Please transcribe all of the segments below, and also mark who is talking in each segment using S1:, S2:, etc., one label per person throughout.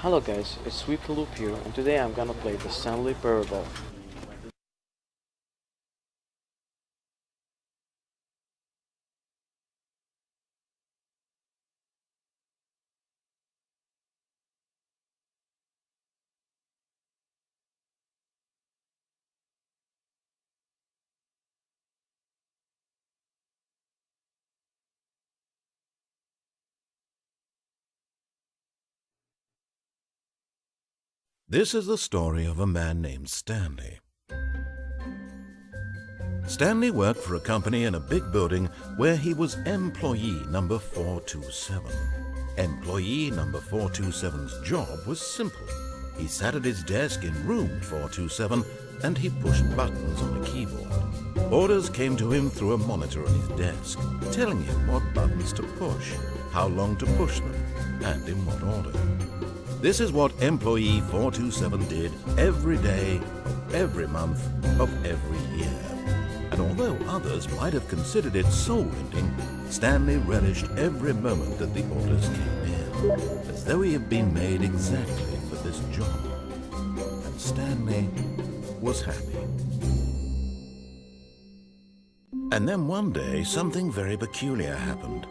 S1: Hello guys, it's Sweep the Loop here, and today I'm gonna play the Stanley Parable.
S2: This is the story of a man named Stanley. Stanley worked for a company in a big building where he was employee number 427. Employee number 427's job was simple. He sat at his desk in room 427 and he pushed buttons on a keyboard. Orders came to him through a monitor on his desk, telling him what buttons to push, how long to push them, and in what order. This is what employee 427 did every day of every month of every year. And although others might have considered it soul-ending, Stanley relished every moment that the orders came in, as though he had been made exactly for this job. And Stanley was happy. And then one day, something very peculiar happened.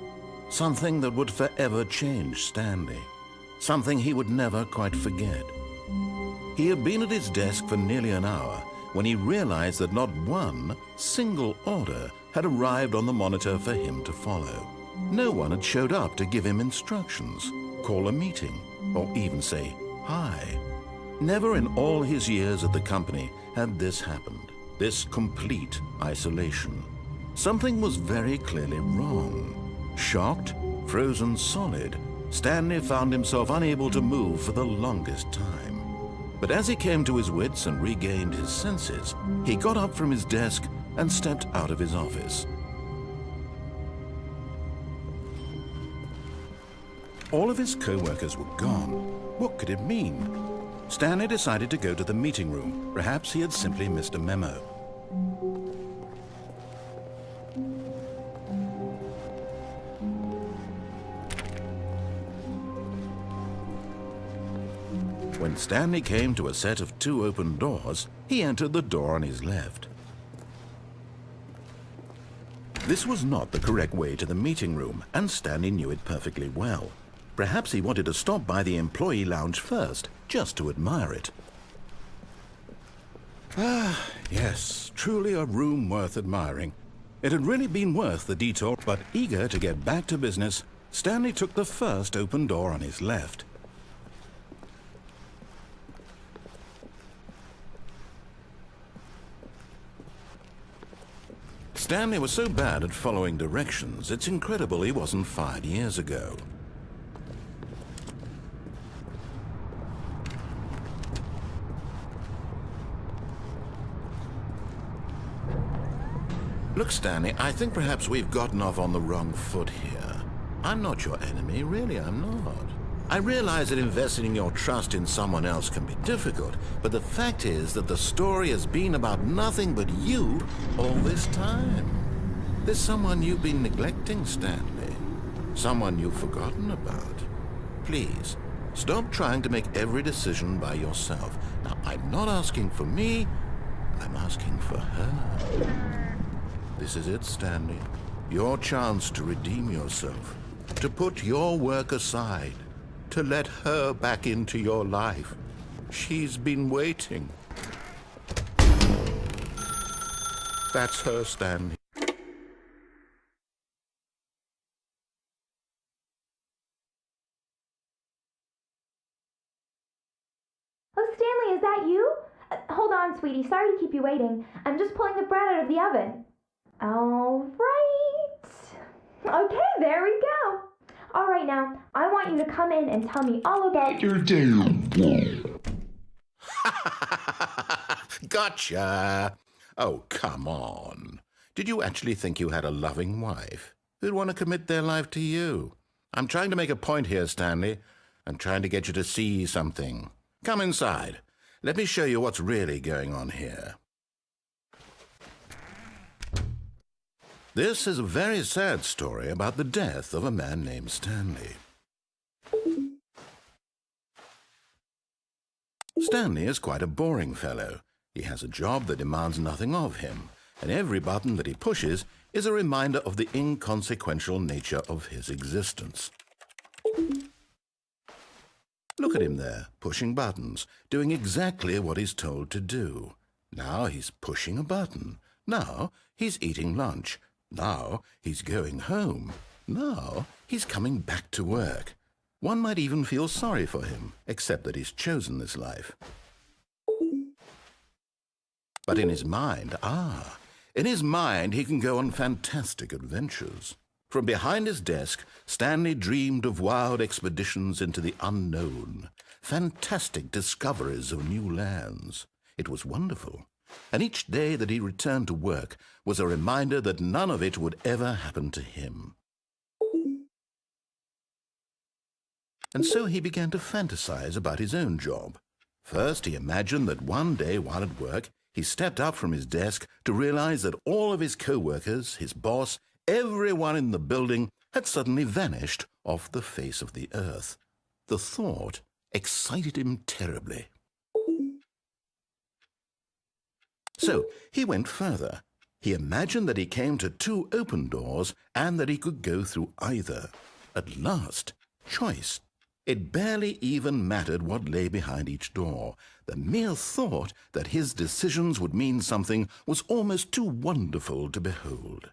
S2: Something that would forever change Stanley. Something he would never quite forget. He had been at his desk for nearly an hour when he realized that not one single order had arrived on the monitor for him to follow. No one had showed up to give him instructions, call a meeting, or even say hi. Never in all his years at the company had this happened, this complete isolation. Something was very clearly wrong. Shocked, frozen solid, Stanley found himself unable to move for the longest time. But as he came to his wits and regained his senses, he got up from his desk and stepped out of his office. All of his co-workers were gone. What could it mean? Stanley decided to go to the meeting room. Perhaps he had simply missed a memo. When Stanley came to a set of 2 open doors, he entered the door on his left. This was not the correct way to the meeting room, and Stanley knew it perfectly well. Perhaps he wanted to stop by the employee lounge first, just to admire it. Ah, yes, truly a room worth admiring. It had really been worth the detour, but eager to get back to business, Stanley took the first open door on his left. Stanley was so bad at following directions, it's incredible he wasn't fired years ago. Look, Stanley, I think perhaps we've gotten off on the wrong foot here. I'm not your enemy, really, I'm not. I realize that investing your trust in someone else can be difficult, but the fact is that the story has been about nothing but you all this time. There's someone you've been neglecting, Stanley. Someone you've forgotten about. Please, stop trying to make every decision by yourself. Now, I'm not asking for me, I'm asking for her. This is it, Stanley. Your chance to redeem yourself, to put your work aside, to let her back into your life. She's been waiting. That's her, Stanley.
S3: Oh, Stanley, is that you? Hold on, sweetie. Sorry to keep you waiting. I'm just pulling the bread out of the oven. All right. Okay, there we go. All right, now, I want you to come in and tell me all about your day.
S2: Gotcha! Oh, come on. Did you actually think you had a loving wife who'd want to commit their life to you? I'm trying to make a point here, Stanley. I'm trying to get you to see something. Come inside. Let me show you what's really going on here. This is a very sad story about the death of a man named Stanley. Stanley is quite a boring fellow. He has a job that demands nothing of him, and every button that he pushes is a reminder of the inconsequential nature of his existence. Look at him there, pushing buttons, doing exactly what he's told to do. Now he's pushing a button. Now he's eating lunch. Now he's going home. Now he's coming back to work. One might even feel sorry for him, except that he's chosen this life. But in his mind, he can go on fantastic adventures. From behind his desk, Stanley dreamed of wild expeditions into the unknown, fantastic discoveries of new lands. It was wonderful, and each day that he returned to work was a reminder that none of it would ever happen to him. And so he began to fantasize about his own job. First, he imagined that one day while at work, he stepped up from his desk to realize that all of his co-workers, his boss, everyone in the building had suddenly vanished off the face of the earth. The thought excited him terribly. So he went further. He imagined that he came to 2 open doors and that he could go through either. At last, choice. It barely even mattered what lay behind each door. The mere thought that his decisions would mean something was almost too wonderful to behold.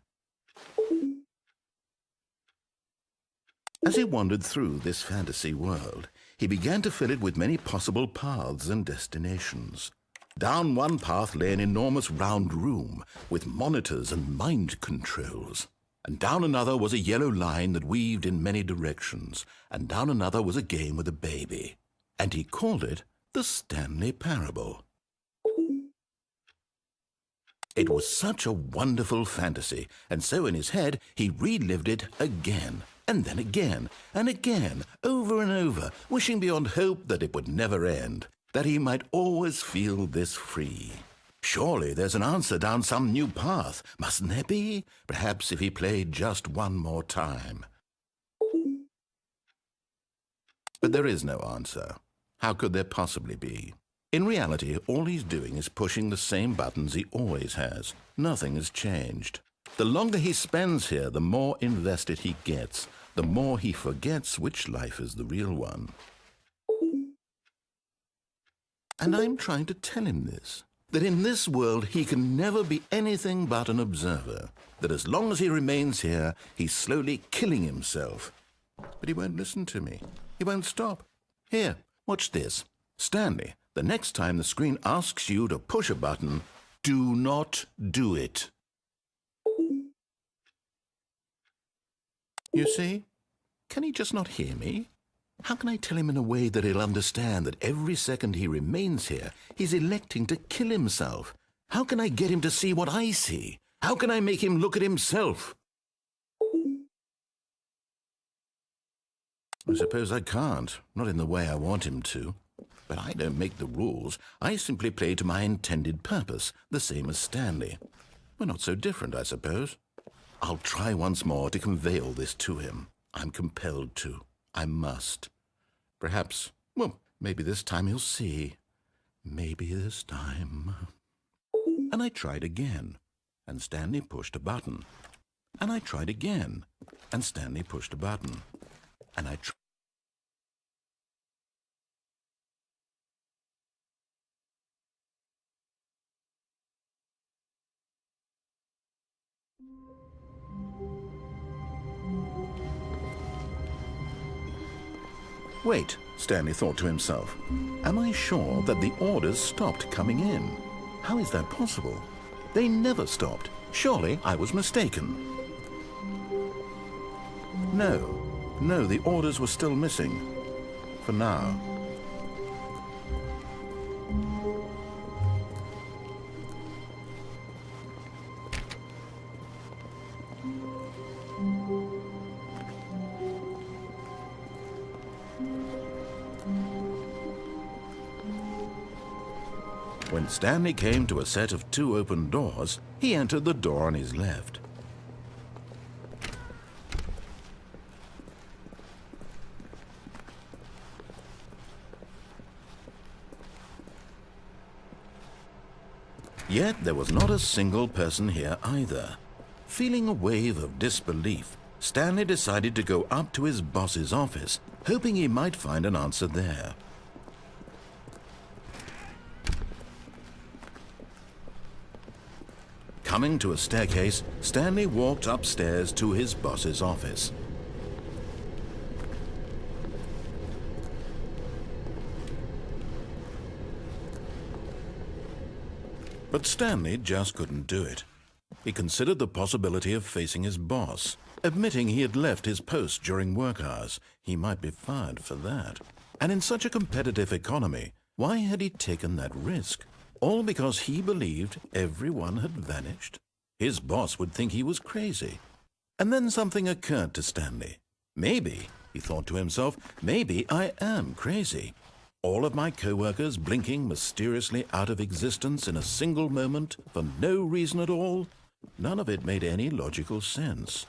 S2: As he wandered through this fantasy world, he began to fill it with many possible paths and destinations. Down one path lay an enormous round room with monitors and mind controls. And down another was a yellow line that weaved in many directions, and down another was a game with a baby. And he called it the Stanley Parable. It was such a wonderful fantasy, and so in his head he relived it again, and then again, and again, over and over, wishing beyond hope that it would never end, that he might always feel this free. Surely there's an answer down some new path, mustn't there be? Perhaps if he played just one more time. But there is no answer. How could there possibly be? In reality, all he's doing is pushing the same buttons he always has. Nothing has changed. The longer he spends here, the more invested he gets, the more he forgets which life is the real one. And I'm trying to tell him this. That in this world he can never be anything but an observer, that as long as he remains here, he's slowly killing himself. But he won't listen to me. He won't stop. Here, watch this. Stanley, the next time the screen asks you to push a button, do not do it. You see? Can he just not hear me? How can I tell him in a way that he'll understand that every second he remains here, he's electing to kill himself? How can I get him to see what I see? How can I make him look at himself? I suppose I can't, not in the way I want him to. But I don't make the rules. I simply play to my intended purpose, the same as Stanley. We're not so different, I suppose. I'll try once more to convey all this to him. I'm compelled to. I must. Perhaps, well, maybe this time he'll see. Maybe this time. And I tried again, and Stanley pushed a button. And I tried again, and Stanley pushed a button. And I tried. Wait, Stanley thought to himself. Am I sure that the orders stopped coming in? How is that possible? They never stopped. Surely I was mistaken. No, the orders were still missing. For now. When Stanley came to a set of 2 open doors, he entered the door on his left. Yet there was not a single person here either. Feeling a wave of disbelief, Stanley decided to go up to his boss's office, hoping he might find an answer there. Coming to a staircase, Stanley walked upstairs to his boss's office. But Stanley just couldn't do it. He considered the possibility of facing his boss, admitting he had left his post during work hours. He might be fired for that. And in such a competitive economy, why had he taken that risk? All because he believed everyone had vanished? His boss would think he was crazy. And then something occurred to Stanley. Maybe, he thought to himself, maybe I am crazy. All of my co-workers blinking mysteriously out of existence in a single moment for no reason at all? None of it made any logical sense.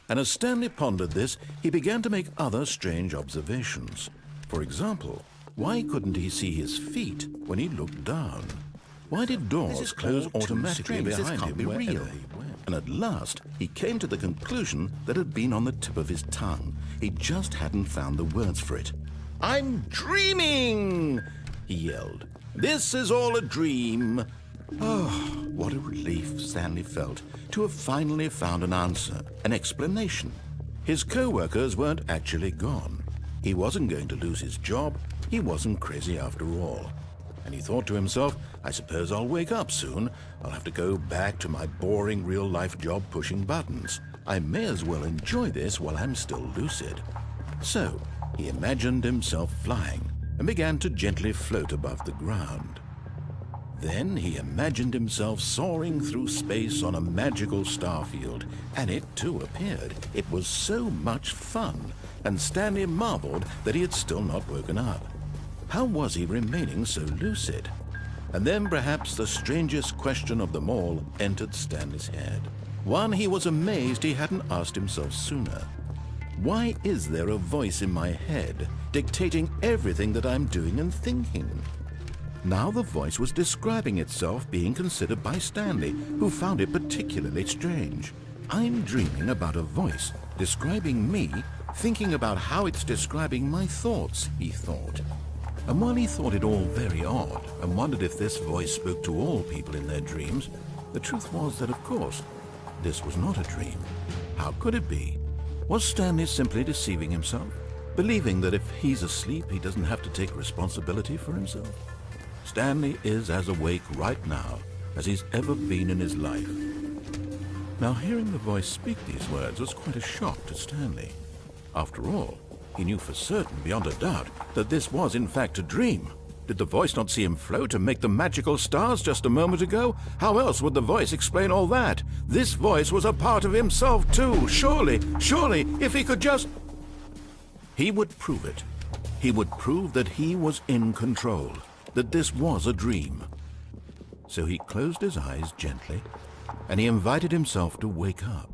S2: And as Stanley pondered this, he began to make other strange observations. For example, why couldn't he see his feet when he looked down? Why did doors close automatically behind him wherever he went? And at last, he came to the conclusion that had been on the tip of his tongue. He just hadn't found the words for it. "I'm dreaming!" he yelled. "This is all a dream." Oh, what a relief Stanley felt to have finally found an answer, an explanation. His co-workers weren't actually gone. He wasn't going to lose his job. He wasn't crazy after all. And he thought to himself, I suppose I'll wake up soon. I'll have to go back to my boring real-life job pushing buttons. I may as well enjoy this while I'm still lucid. So he imagined himself flying and began to gently float above the ground. Then he imagined himself soaring through space on a magical starfield, and it too appeared. It was so much fun, and Stanley marveled that he had still not woken up. How was he remaining so lucid? And then perhaps the strangest question of them all entered Stanley's head. One he was amazed he hadn't asked himself sooner. Why is there a voice in my head dictating everything that I'm doing and thinking? Now the voice was describing itself being considered by Stanley, who found it particularly strange. I'm dreaming about a voice describing me, thinking about how it's describing my thoughts, he thought. And while he thought it all very odd and wondered if this voice spoke to all people in their dreams, the truth was that, of course, this was not a dream. How could it be? Was Stanley simply deceiving himself, believing that if he's asleep, he doesn't have to take responsibility for himself? Stanley is as awake right now as he's ever been in his life. Now, hearing the voice speak these words was quite a shock to Stanley. After all, he knew for certain, beyond a doubt, that this was in fact a dream. Did the voice not see him float and make the magical stars just a moment ago? How else would the voice explain all that? This voice was a part of himself too. Surely, if he could just... He would prove it. He would prove that he was in control, that this was a dream. So he closed his eyes gently, and he invited himself to wake up.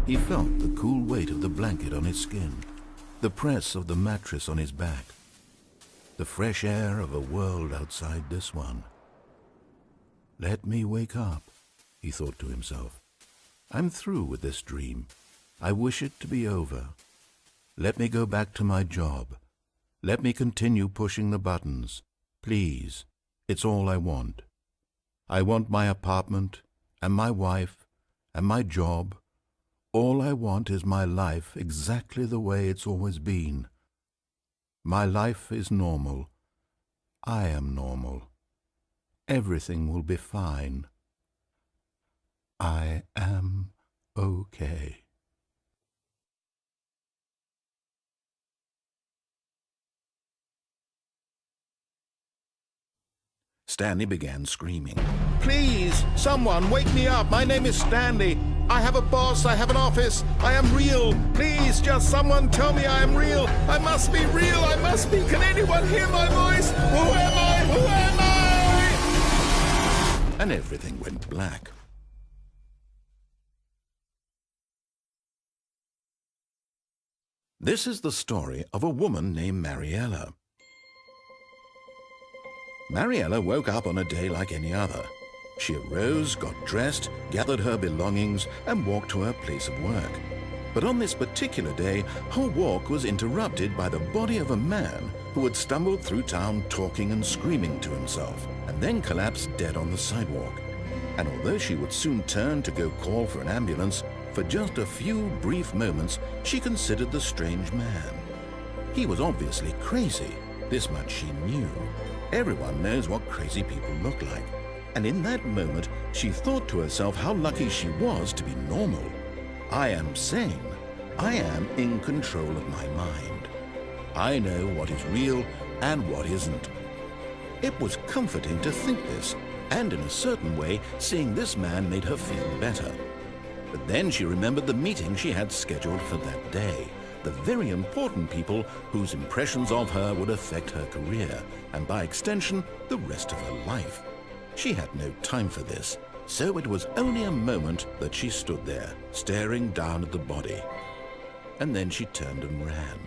S2: He felt the cool weight of the blanket on his skin, the press of the mattress on his back, the fresh air of a world outside this one. Let me wake up, he thought to himself. I'm through with this dream. I wish it to be over. Let me go back to my job. Let me continue pushing the buttons. Please, it's all I want. I want my apartment and my wife and my job. All I want is my life exactly the way it's always been. My life is normal. I am normal. Everything will be fine. I am okay. Stanley began screaming. Please, someone, wake me up. My name is Stanley. I have a boss. I have an office. I am real. Please, just someone tell me I am real. I must be real. I must be. Can anyone hear my voice? Who am I? Who am I? And everything went black. This is the story of a woman named Mariella. Mariella woke up on a day like any other. She arose, got dressed, gathered her belongings, and walked to her place of work. But on this particular day, her walk was interrupted by the body of a man who had stumbled through town talking and screaming to himself, and then collapsed dead on the sidewalk. And although she would soon turn to go call for an ambulance, for just a few brief moments she considered the strange man. He was obviously crazy, this much she knew. Everyone knows what crazy people look like. And in that moment, she thought to herself how lucky she was to be normal. I am sane. I am in control of my mind. I know what is real and what isn't. It was comforting to think this, and in a certain way, seeing this man made her feel better. But then she remembered the meeting she had scheduled for that day, the very important people whose impressions of her would affect her career, and by extension, the rest of her life. She had no time for this, so it was only a moment that she stood there, staring down at the body. And then she turned and ran.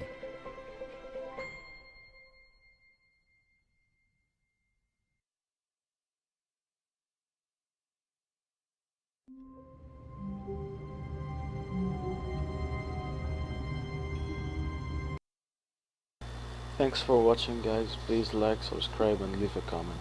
S1: Thanks for watching, guys. Please like, subscribe and leave a comment.